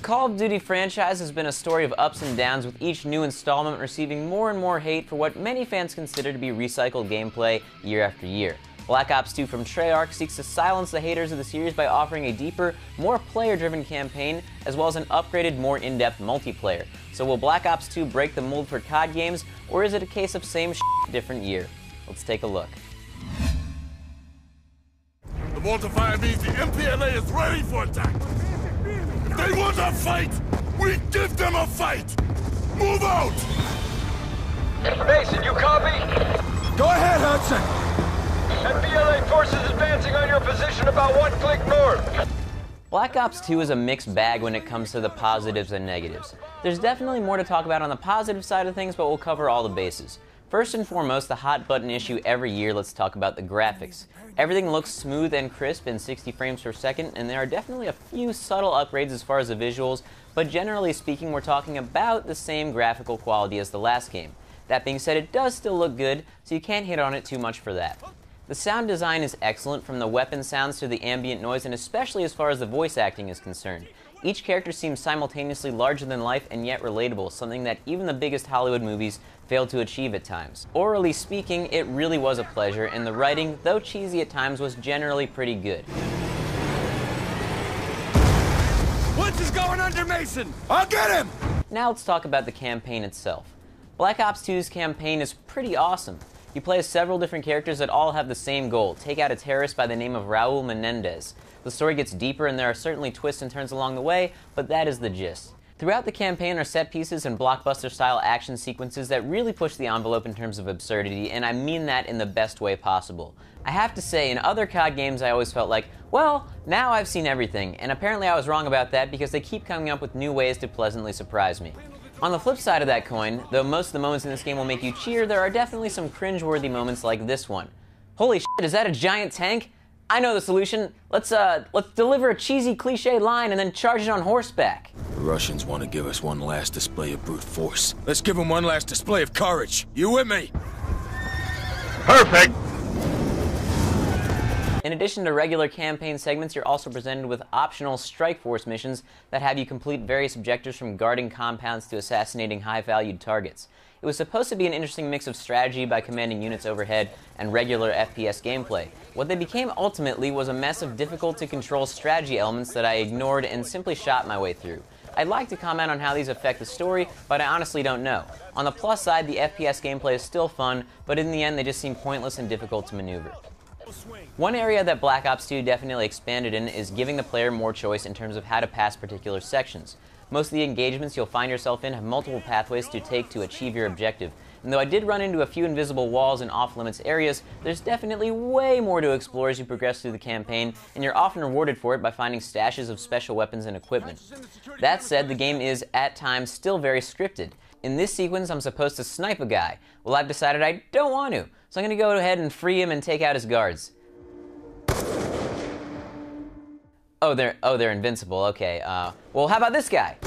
Call of Duty franchise has been a story of ups and downs, with each new installment receiving more and more hate for what many fans consider to be recycled gameplay year after year. Black Ops 2 from Treyarch seeks to silence the haters of the series by offering a deeper, more player-driven campaign, as well as an upgraded, more in-depth multiplayer. So will Black Ops 2 break the mold for COD games, or is it a case of same shit, different year? Let's take a look. The Volta Fire means the MPLA is ready for attack. If they want a fight, we give them a fight! Move out! Mason, you copy? Go ahead, Hudson! MPLA forces advancing on your position about 1 click north. Black Ops 2 is a mixed bag when it comes to the positives and negatives. There's definitely more to talk about on the positive side of things, but we'll cover all the bases. First and foremost, the hot button issue every year, let's talk about the graphics. Everything looks smooth and crisp in 60 frames per second, and there are definitely a few subtle upgrades as far as the visuals, but generally speaking, we're talking about the same graphical quality as the last game. That being said, it does still look good, so you can't hit on it too much for that. The sound design is excellent, from the weapon sounds to the ambient noise, and especially as far as the voice acting is concerned. Each character seems simultaneously larger than life and yet relatable, something that even the biggest Hollywood movies fail to achieve at times. Orally speaking, it really was a pleasure, and the writing, though cheesy at times, was generally pretty good. What is going under, Mason? I'll get him! Now let's talk about the campaign itself. Black Ops 2's campaign is pretty awesome. You play as several different characters that all have the same goal: take out a terrorist by the name of Raul Menendez. The story gets deeper and there are certainly twists and turns along the way, but that is the gist. Throughout the campaign are set pieces and blockbuster-style action sequences that really push the envelope in terms of absurdity, and I mean that in the best way possible. I have to say, in other COD games I always felt like, well, now I've seen everything, and apparently I was wrong about that because they keep coming up with new ways to pleasantly surprise me. On the flip side of that coin, though most of the moments in this game will make you cheer, there are definitely some cringe-worthy moments like this one. Holy shit, is that a giant tank? I know the solution. Let's deliver a cheesy cliche line and then charge it on horseback. The Russians want to give us one last display of brute force. Let's give them one last display of courage. You with me? Perfect! In addition to regular campaign segments, you're also presented with optional Strike Force missions that have you complete various objectives, from guarding compounds to assassinating high-valued targets. It was supposed to be an interesting mix of strategy by commanding units overhead and regular FPS gameplay. What they became ultimately was a mess of difficult-to-control strategy elements that I ignored and simply shot my way through. I'd like to comment on how these affect the story, but I honestly don't know. On the plus side, the FPS gameplay is still fun, but in the end they just seem pointless and difficult to maneuver. One area that Black Ops 2 definitely expanded in is giving the player more choice in terms of how to pass particular sections. Most of the engagements you'll find yourself in have multiple pathways to take to achieve your objective, and though I did run into a few invisible walls and off-limits areas, there's definitely way more to explore as you progress through the campaign, and you're often rewarded for it by finding stashes of special weapons and equipment. That said, the game is, at times, still very scripted. In this sequence, I'm supposed to snipe a guy. Well, I've decided I don't want to, so I'm going to go ahead and free him and take out his guards. Oh, they're invincible. Okay. Well, how about this guy?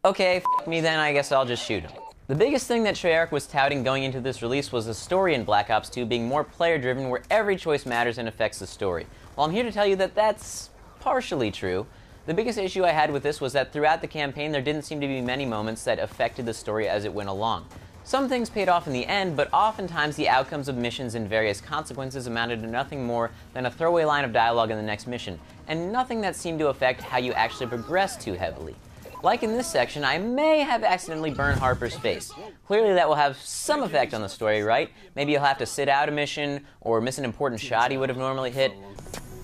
Okay, f me then. I guess I'll just shoot him. The biggest thing that Treyarch was touting going into this release was the story in Black Ops 2 being more player-driven, where every choice matters and affects the story. Well, I'm here to tell you that that's partially true. The biggest issue I had with this was that throughout the campaign there didn't seem to be many moments that affected the story as it went along. Some things paid off in the end, but oftentimes the outcomes of missions and various consequences amounted to nothing more than a throwaway line of dialogue in the next mission, and nothing that seemed to affect how you actually progressed too heavily. Like in this section, I may have accidentally burned Harper's face. Clearly that will have some effect on the story, right? Maybe you'll have to sit out a mission, or miss an important shot he would have normally hit.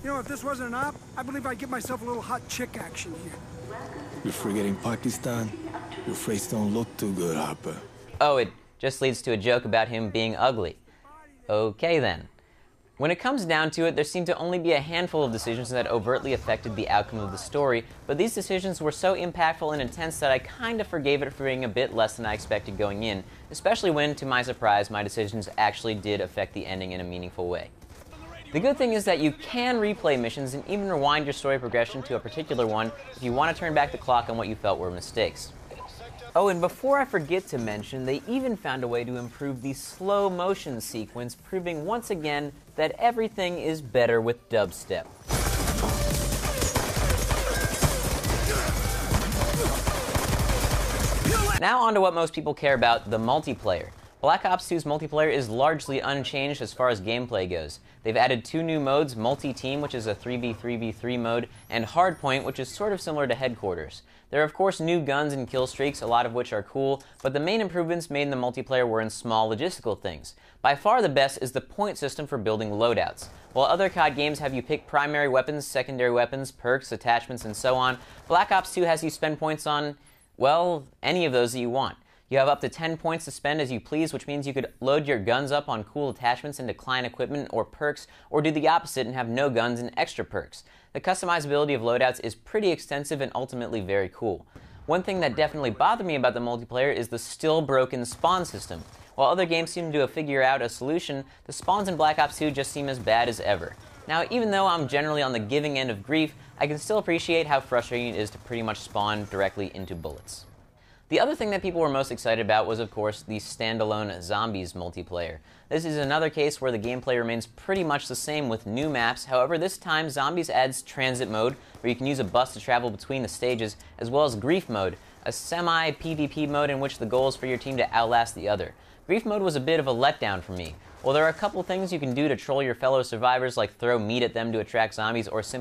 You know, if this wasn't an op, I believe I'd give myself a little hot chick action here. You're forgetting Pakistan? Your face don't look too good, Harper. Oh, it just leads to a joke about him being ugly. Okay then. When it comes down to it, there seemed to only be a handful of decisions that overtly affected the outcome of the story, but these decisions were so impactful and intense that I kind of forgave it for being a bit less than I expected going in, especially when, to my surprise, my decisions actually did affect the ending in a meaningful way. The good thing is that you can replay missions and even rewind your story progression to a particular one if you want to turn back the clock on what you felt were mistakes. Oh, and before I forget to mention, they even found a way to improve the slow motion sequence, proving once again that everything is better with dubstep. Now on to what most people care about, the multiplayer. Black Ops 2's multiplayer is largely unchanged as far as gameplay goes. They've added 2 new modes, Multi-Team, which is a 3v3v3 mode, and Hardpoint, which is sort of similar to Headquarters. There are of course new guns and kill streaks, a lot of which are cool, but the main improvements made in the multiplayer were in small logistical things. By far the best is the point system for building loadouts. While other COD games have you pick primary weapons, secondary weapons, perks, attachments, and so on, Black Ops 2 has you spend points on, well, any of those that you want. You have up to 10 points to spend as you please, which means you could load your guns up on cool attachments and decline equipment or perks, or do the opposite and have no guns and extra perks. The customizability of loadouts is pretty extensive and ultimately very cool. One thing that definitely bothered me about the multiplayer is the still broken spawn system. While other games seem to have figured out a solution, the spawns in Black Ops 2 just seem as bad as ever. Now, even though I'm generally on the giving end of grief, I can still appreciate how frustrating it is to pretty much spawn directly into bullets. The other thing that people were most excited about was, of course, the standalone Zombies multiplayer. This is another case where the gameplay remains pretty much the same with new maps. However, this time Zombies adds transit mode, where you can use a bus to travel between the stages, as well as Grief mode, a semi-PvP mode in which the goal is for your team to outlast the other. Grief mode was a bit of a letdown for me. While there are a couple things you can do to troll your fellow survivors, like throw meat at them to attract zombies or simply